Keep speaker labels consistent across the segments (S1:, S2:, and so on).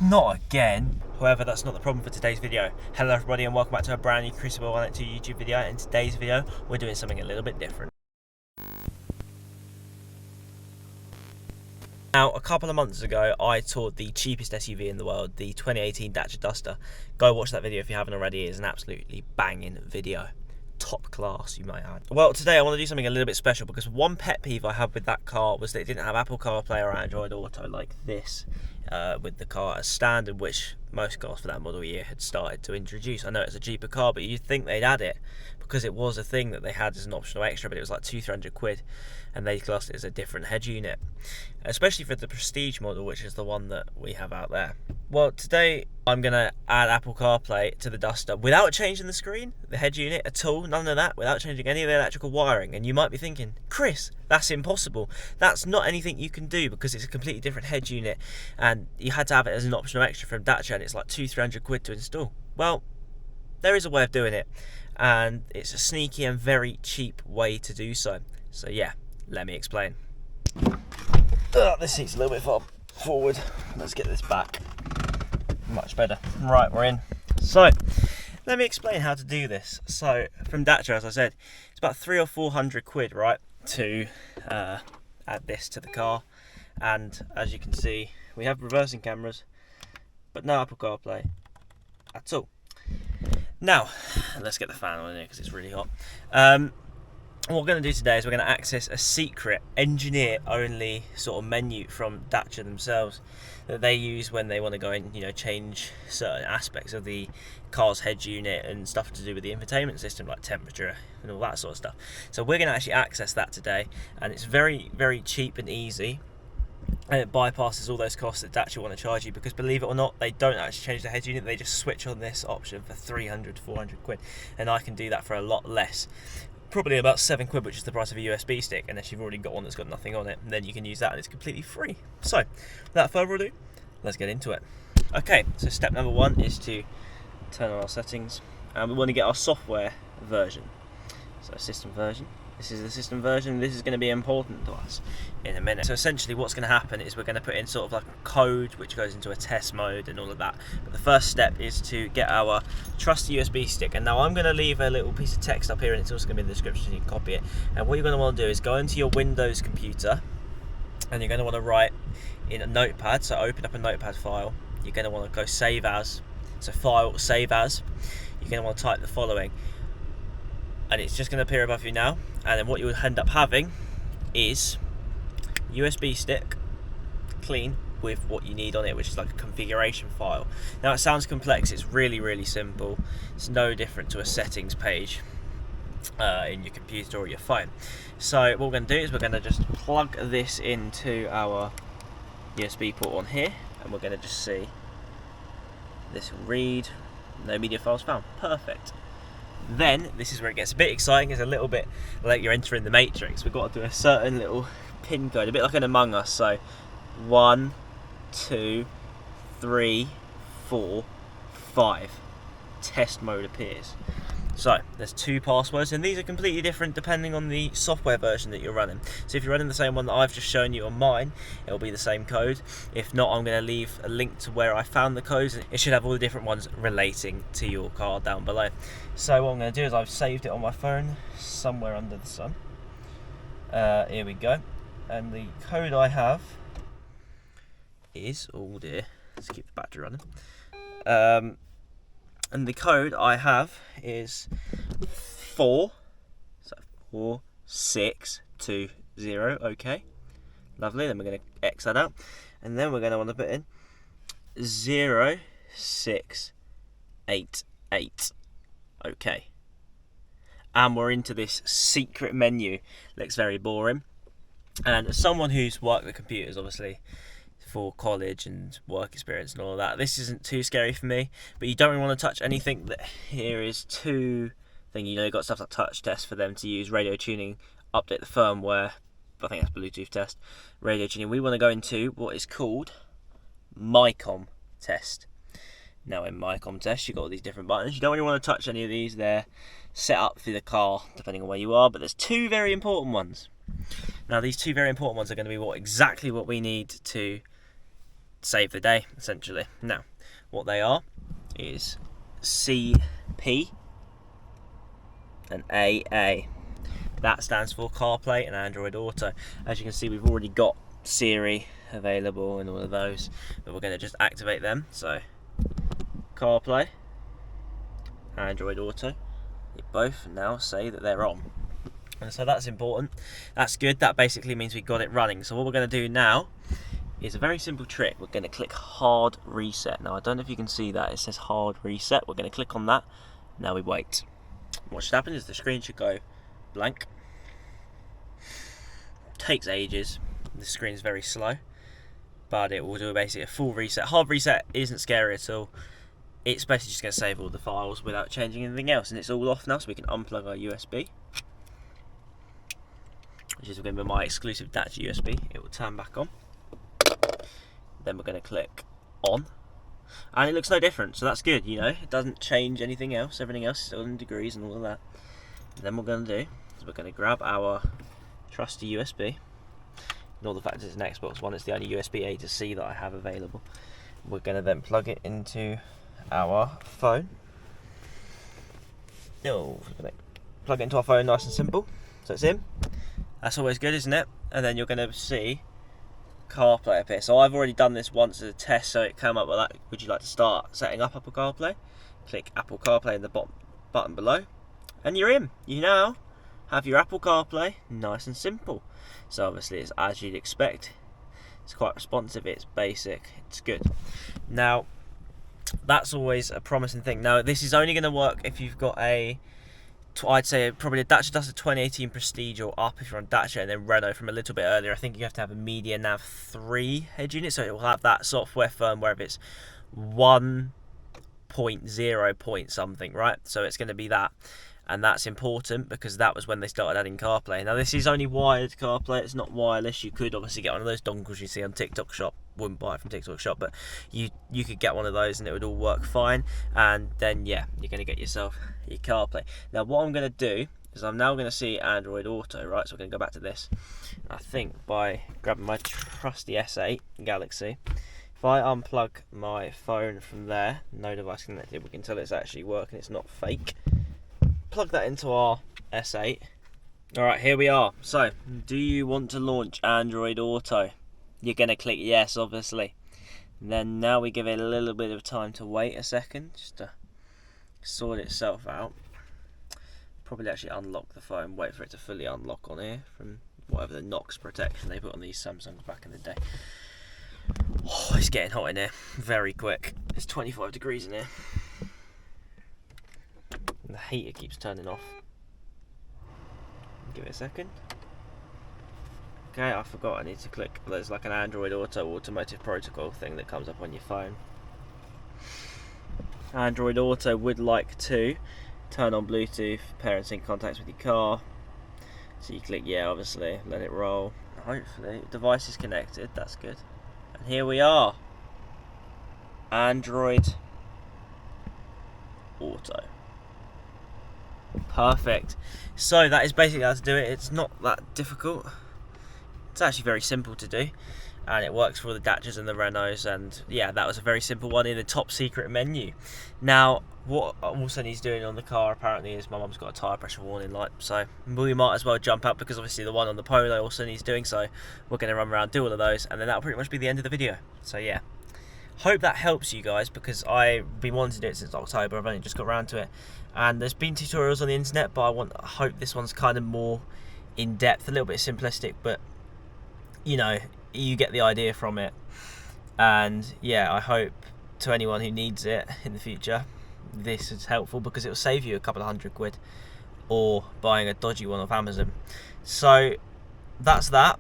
S1: Not again. However, that's not the problem for today's video. Hello everybody and welcome back to a brand new Crucible 182 YouTube video. In today's video, we're doing something a little bit different. Now, a couple of months ago, I toured the cheapest SUV in the world, the 2018 Dacia Duster. Go watch that video if you haven't already. It is an absolutely banging video. Top class, you might add. Well, today I want to do something a little bit special because one pet peeve I had with that car was that it didn't have Apple CarPlay or Android Auto like this. With the car as standard, which most cars for that model year had started to introduce. I know it's a cheaper car, but you'd think they'd add it because it was a thing that they had as an optional extra, but it was like £200-300 and they classed it as a different head unit, especially for the Prestige model, which is the one that we have out there. Well, today I'm going to add Apple CarPlay to the Duster without changing the screen, the head unit at all, none of that, without changing any of the electrical wiring. And you might be thinking, Chris, that's impossible. That's not anything you can do because it's a completely different head unit and you had to have it as an optional extra from Dacia and it's like £200-300 to install. Well, there is a way of doing it and it's a sneaky and very cheap way to do so. So yeah, let me explain. This seat's a little bit far forward. Let's get this back. Much better. Right, we're in. So, let me explain how to do this. So, from Dacia, as I said, it's about £300 or £400, right, to add this to the car. And as you can see, we have reversing cameras, but no Apple CarPlay at all. Now, let's get the fan on in here because it's really hot. What we're going to do today is we're going to access a secret engineer-only sort of menu from Dacia themselves that they use when they want to go and change certain aspects of the car's head unit and stuff to do with the infotainment system, like temperature and all that sort of stuff. So we're going to actually access that today, and it's very, very cheap and easy. And it bypasses all those costs that Dacia want to charge you because, believe it or not, they don't actually change the head unit. They just switch on this option for £300-400, and I can do that for a lot less. Probably about £7, which is the price of a USB stick, unless you've already got one that's got nothing on it, and then you can use that and it's completely free. So, without further ado, let's get into it. Okay, so step number one is to turn on our settings, and we want to get our software version. So system version. This is the system version. This is going to be important to us in a minute. So essentially what's going to happen is we're going to put in sort of like a code which goes into a test mode and all of that. But the first step is to get our trusty USB stick. And now I'm going to leave a little piece of text up here and it's also going to be in the description so you can copy it. And what you're going to want to do is go into your Windows computer and you're going to want to write in a notepad. So open up a notepad file. You're going to want to go save as. So file, save as. You're going to want to type the following. And it's just going to appear above you now, and then what you would end up having is USB stick clean with what you need on it, which is like a configuration file. Now it sounds complex, it's really, really simple. It's no different to a settings page in your computer or your phone. So what we're going to do is we're going to just plug this into our USB port on here, and we're going to just see this will read, no media files found, perfect. Then, this is where it gets a bit exciting, it's a little bit like you're entering the Matrix. We've got to do a certain little pin code, a bit like an Among Us. So, 1, 2, 3, 4, 5. Test mode appears. So, there's 2 passwords, and these are completely different depending on the software version that you're running. So if you're running the same one that I've just shown you on mine, it'll be the same code. If not, I'm going to leave a link to where I found the codes. It should have all the different ones relating to your car down below. So what I'm going to do is I've saved it on my phone somewhere under the sun. Here we go. And the code I have is, oh dear, let's keep the battery running. And the code I have is 44620. Okay, lovely. Then we're going to X that out, and then we're going to want to put in 0688. Okay, and we're into this secret menu. Looks very boring, and as someone who's worked with computers, obviously, for college and work experience and all of that, this isn't too scary for me, but you don't really want to touch anything that here is too thing. You've got stuff like touch test for them to use, radio tuning, update the firmware, I think that's Bluetooth test, radio tuning. We want to go into what is called MyCom test. Now in MyCom test, you've got all these different buttons. You don't really want to touch any of these. They're set up for the car depending on where you are, but there's 2 very important ones. Now these 2 very important ones are going to be exactly what we need to save the day, essentially. Now, what they are is CP and AA. That stands for CarPlay and Android Auto. As you can see, we've already got Siri available and all of those, but we're going to just activate them. So CarPlay, Android Auto, they both now say that they're on. And so that's important. That's good. That basically means we got it running. So what we're going to do now is a very simple trick. We're going to click hard reset. Now I don't know if you can see that. It says hard reset. We're going to click on that. Now we wait. What should happen is the screen should go blank. Takes ages. The screen is very slow, but it will do basically a full reset. Hard reset isn't scary at all. It's basically just going to save all the files without changing anything else, and it's all off now, so we can unplug our USB, which is going to be my exclusive Dacia USB. It will turn back on. Then we're going to click on, and it looks no different, so that's good. You know, it doesn't change anything else. Everything else is still in degrees and all of that. And then what we're going to do is we're going to grab our trusty USB. Ignore the fact it's an Xbox One, it's the only USB A to C that I have available. We're going to then plug it into our phone. Plug it into our phone nice and simple. So it's in. That's always good, isn't it? And then you're going to see CarPlay appear. So I've already done this once as a test, so it came up with that. Would you like to start setting up Apple CarPlay? Click Apple CarPlay in the button below, and you're in. You now have your Apple CarPlay nice and simple. So obviously it's as you'd expect. It's quite responsive, it's basic, it's good. Now, that's always a promising thing. Now, this is only going to work if you've got I'd say probably a Dacia Duster 2018 Prestige or up if you're on Dacia, and then Renault from a little bit earlier. I think you have to have a Media Nav 3 head unit, so it will have that software firmware if it's 1.0 point something, right? So it's going to be that. And that's important because that was when they started adding CarPlay. Now this is only wired CarPlay, it's not wireless. You could obviously get one of those dongles you see on TikTok Shop. Wouldn't buy it from TikTok Shop, but you could get one of those and it would all work fine. And then yeah, you're going to get yourself your CarPlay. Now what I'm going to do is I'm now going to see Android Auto, right? So we're going to go back to this. I think by grabbing my trusty S8 Galaxy, if I unplug my phone from there, no device connected, we can tell it's actually working, it's not fake. Plug that into our S8. Alright, here we are. So, do you want to launch Android Auto? You're going to click yes, obviously. And then now we give it a little bit of time to wait a second, just to sort itself out. Probably actually unlock the phone, wait for it to fully unlock on here from whatever the Knox protection they put on these Samsungs back in the day. Oh, it's getting hot in here, very quick. It's 25 degrees in here. And the heater keeps turning off. Give it a second. Okay, I forgot I need to click. There's like an Android Auto automotive protocol thing that comes up on your phone. Android Auto would like to turn on Bluetooth, pair and sync contacts with your car. So you click yeah, obviously, let it roll. Hopefully, device is connected, that's good. And here we are. Android Auto. Perfect. So that is basically how to do it. It's not that difficult. It's actually very simple to do, and it works for all the Dacias and the Renaults. And yeah, that was a very simple one in the top secret menu. Now, what also needs doing on the car apparently is my mum's got a tyre pressure warning light, so we might as well jump out because obviously the one on the Polo also needs doing. So we're going to run around, do all of those, and then that'll pretty much be the end of the video. So yeah, hope that helps you guys because I've been wanting to do it since October. I've only just got around to it. And there's been tutorials on the internet, but I hope this one's kind of more in depth, a little bit simplistic, but you know, you get the idea from it. And yeah, I hope to anyone who needs it in the future, this is helpful because it will save you a couple of £100 or buying a dodgy one off Amazon. So that's that.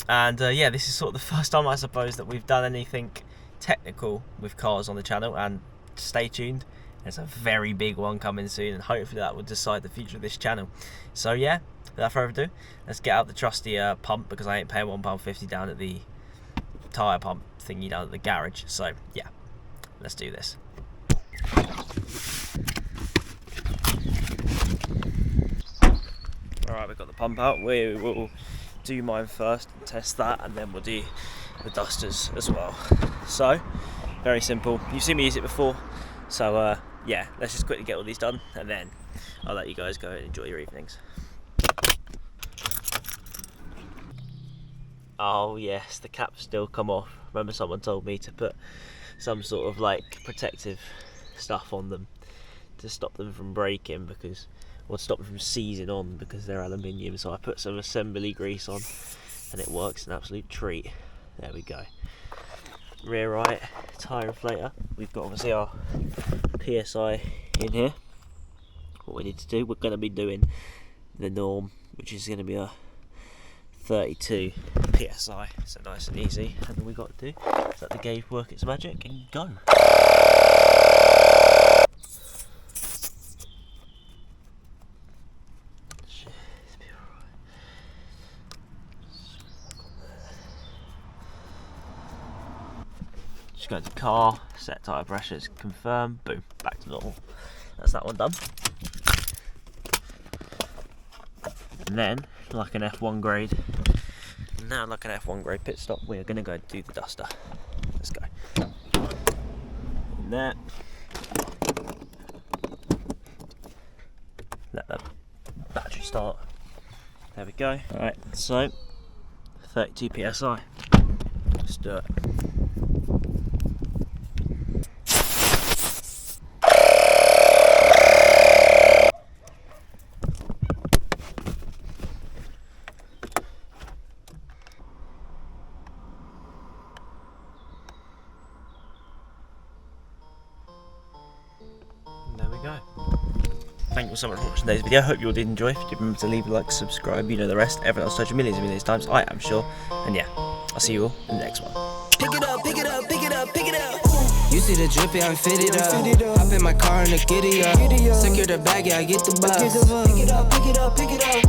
S1: And yeah, this is sort of the first time I suppose that we've done anything technical with cars on the channel, and stay tuned. There's a very big one coming soon, and hopefully that will decide the future of this channel. So yeah, without further ado, let's get out the trusty pump because I ain't paying £1.50 down at the tyre pump thingy down at the garage. So yeah, let's do this. Alright, we've got the pump out. We will do mine first and test that, and then we'll do the Dusters as well. So, very simple. You've seen me use it before, so yeah, let's just quickly get all these done, and then I'll let you guys go and enjoy your evenings. Oh yes, the cap's still come off. Remember, someone told me to put some sort of like protective stuff on them to stop them from breaking, because, or stop them from seizing on, because they're aluminium. So I put some assembly grease on, and it works an absolute treat. There we go. Rear right tyre inflator. We've got obviously our PSI in here. What we need to do, we're going to be doing the norm, which is going to be a 32 PSI, so nice and easy. And all we got to do is let the gauge work its magic and go. Just go to car, set tyre pressures, confirm, boom, back to normal. That's that one done. And then, like an F1 grade, now like an F1 grade pit stop, we're going to go do the Duster. Let's go. In there. Let the battery start. There we go. Alright, so 32 PSI. Let's do it. There we go. Thank you so much for watching today's video. Hope you all did enjoy. If you did, remember to leave a like, subscribe, you know the rest. Everyone else told you millions and millions of times, I am sure. And yeah, I'll see you all in the next one.
S2: Pick it up, pick it up, pick it up, pick it up. You see the drip, yeah, I'm fitted up. Hop in my car and the giddy up. Secure the bag, yeah, I get the bus. Pick it up, pick it up, pick it up.